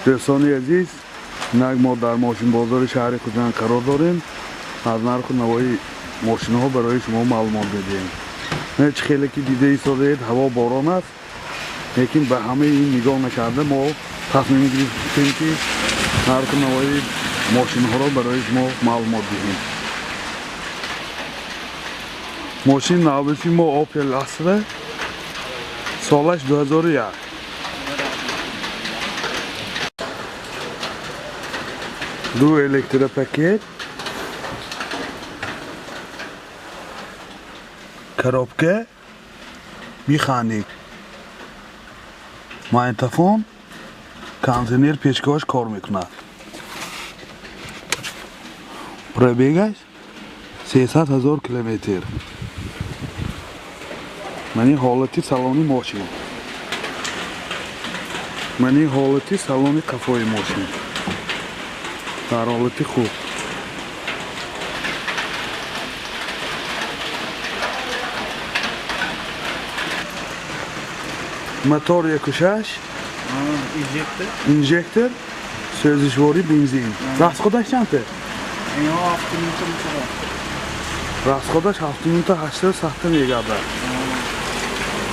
دوستان عزیز، ما در ماشین بازار شهر خوزستان قرار داریم. از نرخ و نوای ماشین ها برای شما معلومات میدیم. نه چه خیلی که دیده ایستادید هوا باران است، لیکن به همه این نگاه نکرده ما تصمیم گرفتیم که نرخ و نوای ماشین ها را برای شما معلومات دهیم. ماشین نوبتی ما اوپل استرا، سالش 2001. دو الکتروپاکت، коробка механик, магнитофон, кондиционер печкаш кор мекунад. Пробегаш 300,000 километр. Мани ҳолати салони мошин. Мани ҳолати салони қафои мошин. Дар ҳолати хуб. Мотор 1.6, инжектор, сӯзишвори бензин. Расходаш чанде? Расходаш 7,80 сахта мегардад.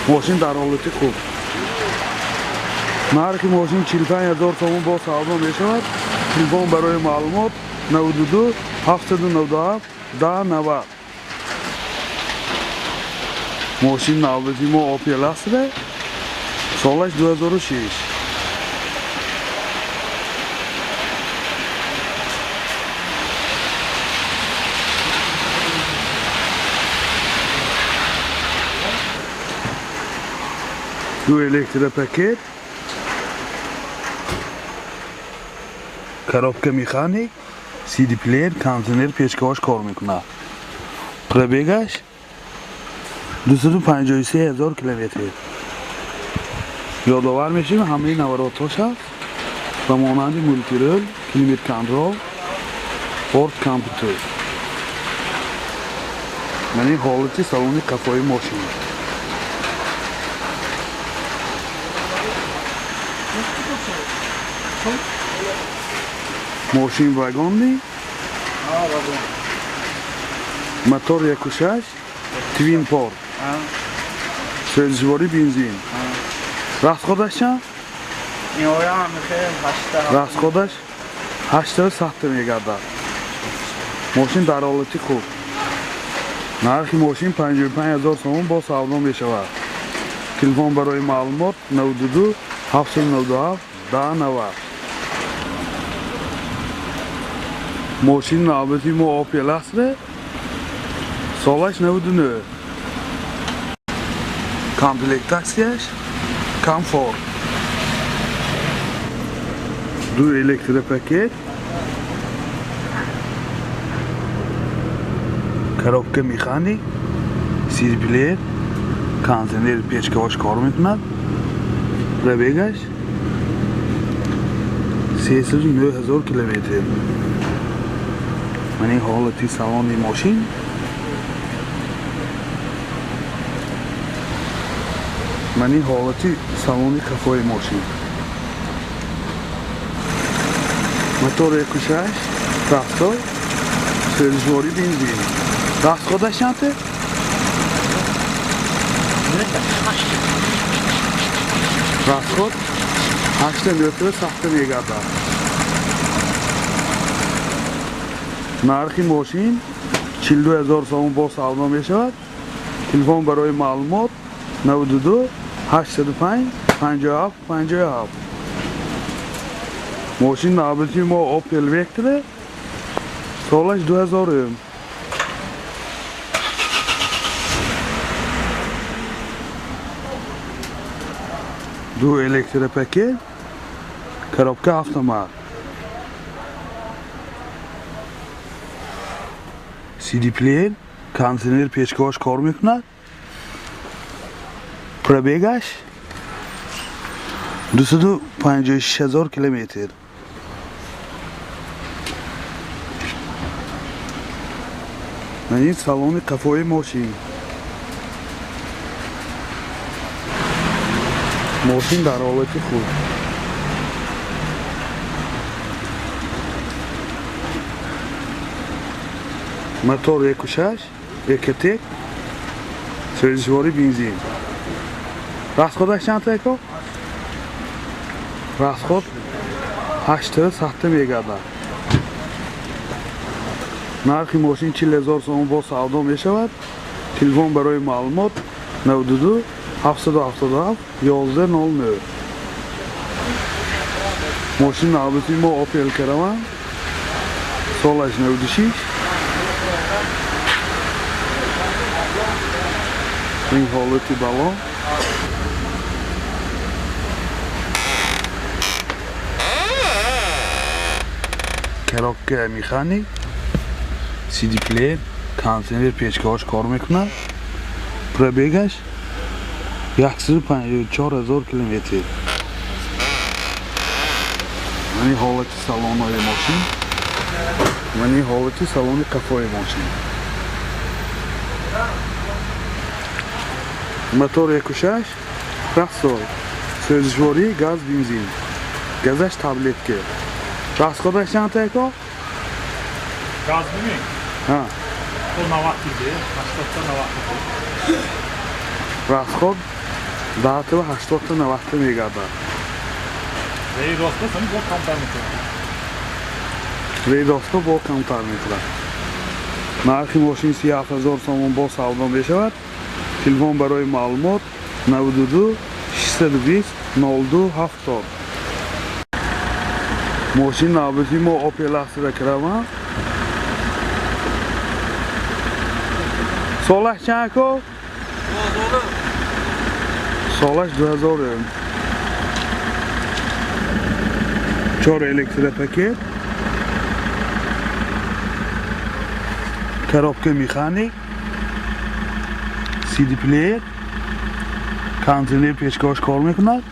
Мошин дар ҳолати хуб. нархи мошин 45,000 сомон бо савдо мешавад. Телефон барои маълумот 92 797 1090. мошин навбати мо Opel Astra, солаш 2006. Ду электропакет, коробка механик, CD плеер, кондиционер печкаш кор мекунад. Пробегаш 253,000 километр. یادآور میشیم همه نواراتاش هست و مانند مولتیرول، کلیمت کنترل، پورت کامپیوتر. یعنی حالتی سالن قفای ماشین. ماشین واگنی، موتور 1.6 توین پورت، سوزشواری بنزین. расходаш чанд? расходаш 80 сахта мегардад. мошин дар ҳолати хуб. нархи мошин 55,000 сомон бо савдо мешавад. телефон барои маълумот 92 797 1090. мошин навбати мо Opel Astra, солаш 99. комплектасияш комфорт. Ду электропакет, коробка механик, CD плеер, кондиционер печкаш кор мекунад. Пробегаш 309,000 километр. мани ҳолати салони мошин. мани ҳолати салони қафои мошин. мотор 1.6 трактор, сӯзишвори бензин. расходаш чанде? расход 80 метр сахта мегардад. нархи мошин 42,000 сомон бо савдо мешавад. телефон барои маълумот 92 85 57 57. мошин навбати мо Opel Vectra, солаш 2000. ду электропакет, коробка автомат, CD плеер, кондиционер печкаш кор мекунад. пробегаш 256,000 километр. یعنی салони қафои мошин. мошин дар ҳолати хуб. Motor 1.6 2 Sözüşvari benzin. Rasxodаш чанд ека? Расход 8 мегада. Нархи мошин 40000 сом бо савдо мешавад. Телефон барои маълумот 92 777 1100. Мошин навбати мо Opel Caravan. Солаш 96. این حالتی بالا коробка механик CD плеер кондиционер печкааш кор мекунад пробегаш 154000 километр мани ҳолати салонои мошин мани ҳолати салони қафои мошин мотор 1.6 расход сӯзишворӣ газ бензин газаш таблетка расходаш чанд ека Gaz mi? ha O 90 idi, 80 ta 90 idi. расход 10 ва 80 та 90 мегада Rey dostu seni bu kamdan mı? рейдостро бо камтар мекунад нархи мошин 30000 сомон бо савдо мешавад телефон барои маълумот 92 620 0270 мошин навбати мо Opel Astra Caravan солаш чанд ко солаш 2000 4 электропакет коробка механик CD плеер кондиционер печкааш кор мекунад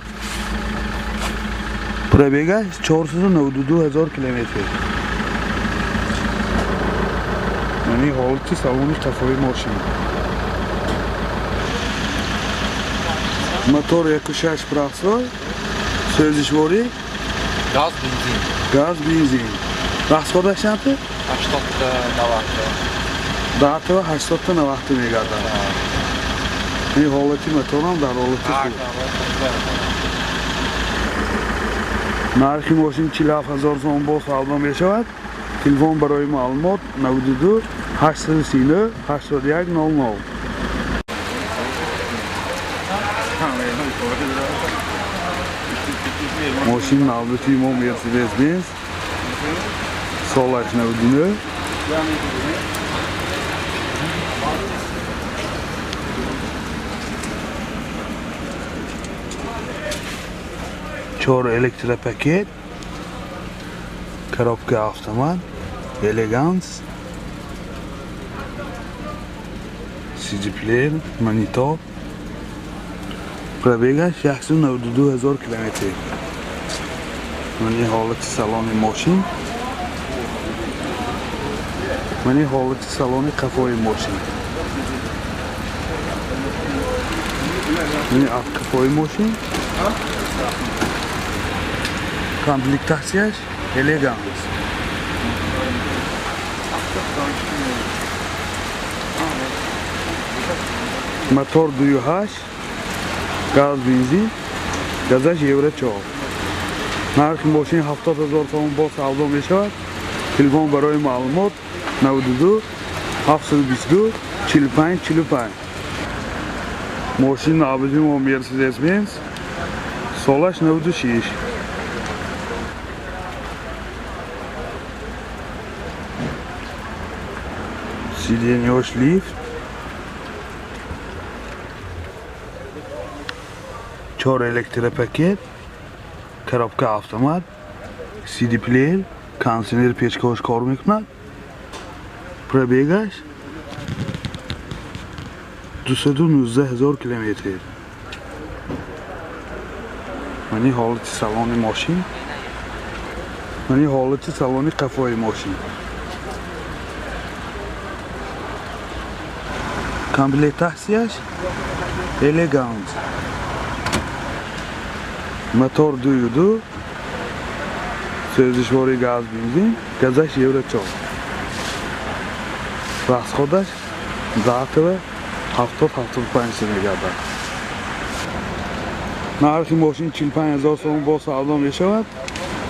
пробегаш 492000 километр яъни ҳолати салони қафои мошин мотор 1.6 прахсой сӯзишворӣ газ бензин расходаш чанд 80 та 90 10 ва 80 та 90 мегардад این حالتی متونم در حالتی خوب نرخی ماشین 47000 سوم با سودا می شود تلفن برای معلومات 92 839 81 00 ماشین نوبتی ما مرسدس بنز سالش 99 4 электропакет коробка автомат элеганс CD плеер монитор пробегаш 192000 километр мани ҳолати салони мошин мани ҳолати салони қафои мошин мани қафои мошин комплектацияш элеганс мотор 2.8 газ бензин газаш евро 4 нархи мошин 70000 сом бо савдо мешавад телефон барои маълумот 92 722 45 45 мошин навбати мо Mercedes Benz солаш 96 сиденьёш лифт 4 электропакет коробка автомат CD плеер кондиционер печкааш кор мекунад пробегаш 219000 километр мани ҳолати салони мошин мани ҳолати салони қафои мошин комплектацияш элеганс мотор 2.2 сӯзишворӣ газ бензин газаш евро 4 расходаш затора 70-75 мегабайт. нархи мошин 45000 сом бо савдо мешавад.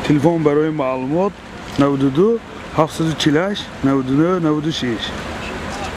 телефон барои маълумот 92 748 99 96.